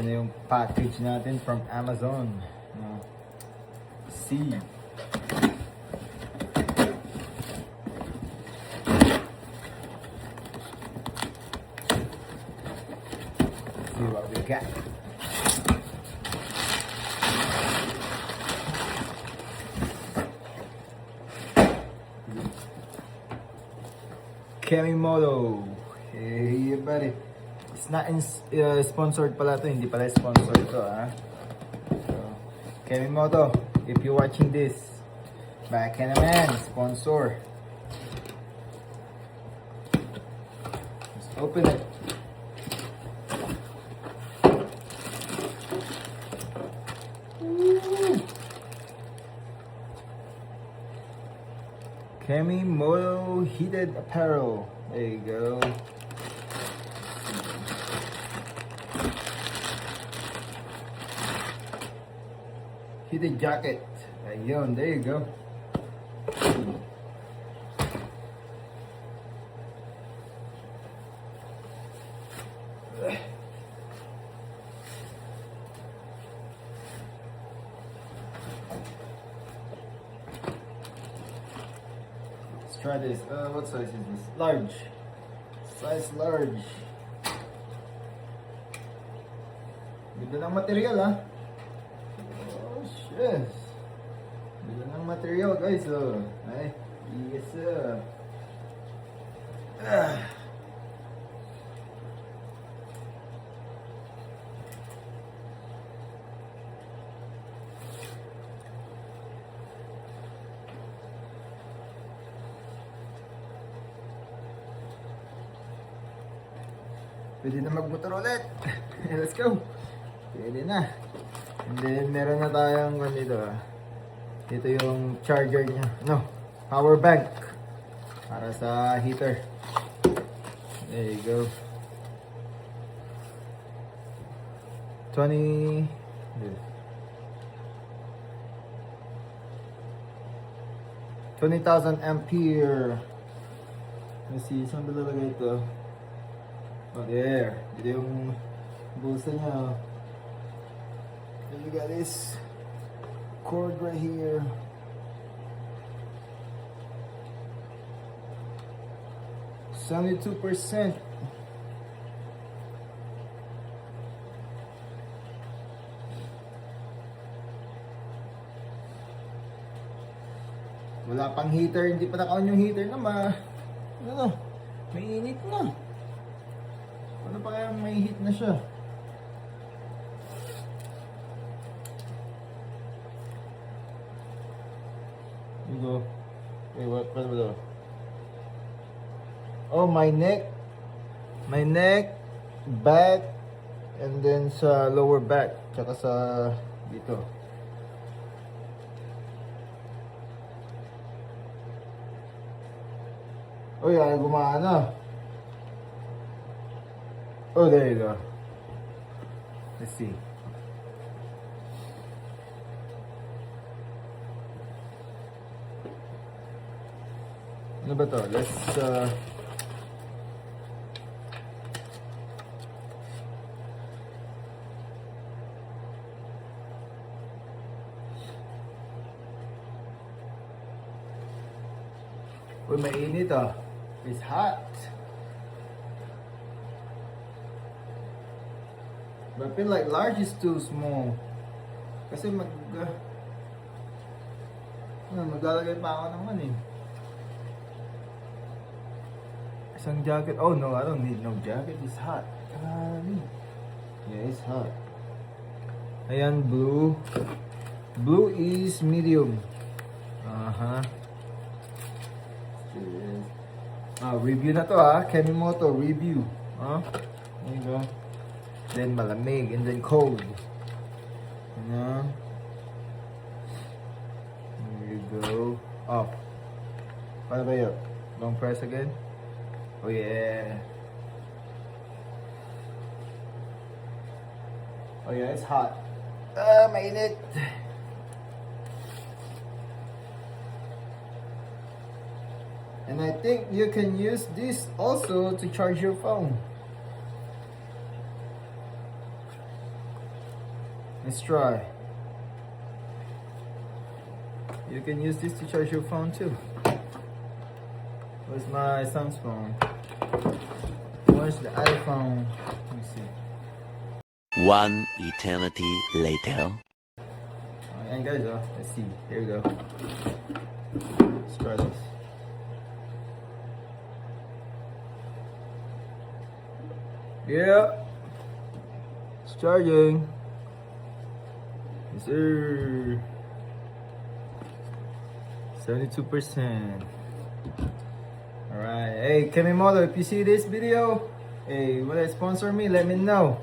na yung package natin from Amazon. See. See what we got. Kemimoto. Hey, buddy. It's not sponsored pala to. Hindi pala sponsored to, ha? So, Kemimoto, if you're watching this, back in a man, sponsor. Let's open it. Kemimoto heated apparel. There you go. Heated jacket. Ayun, there you go. Let's try this. What size is this? Large. Size large. Ganda ng material, ha? Oh, shit. Ganda ng material, guys. Oh. Ay, yes, sir. Pwede na magmotor ulit. Let's go. Pwede na. And then, meron na tayong dito. Dito yung charger niya. No, power bank. Para sa heater. There you go. 20 20,000 ampere. Let's see, saan ba lalagay ito? Oh, there. Dito yung bulsa niya. And you got this cord right here. %. Wala pang heater, hindi pa naka-on yung heater na ano, may init na. Ano pa kaya may heat na siya? Here you go. Wait, what ba ito? Oh, my neck, back, and then sa lower back, tsaka sa dito. Oh yeah, gumana. Oh, there you go. Let's see. Ano ba to? Let's Uy, mainit ah. It's hot. But I feel like large is too small. Kasi maglalagay pa ako ng isang jacket. Oh no, I don't need no jacket. It's hot. Yeah, it's hot. Ayan, blue. Blue is medium. Review na to Kemimoto review. There you go. Then malamig and then cold. There you go. Off. Paano ba yun? Long press again? Oh yeah. Oh yeah, it's hot. Mainit. And I think you can use this also to charge your phone. Let's try. You can use this to charge your phone too. Where's my son's phone? Where's the iPhone? Let me see. One eternity later. And guys, let's see. Here we go. Let's try this. Yeah, it's charging. Yes, sir. 72%. Alright. Hey, Kemi Moto, if you see this video, hey, will you sponsor me? Let me know.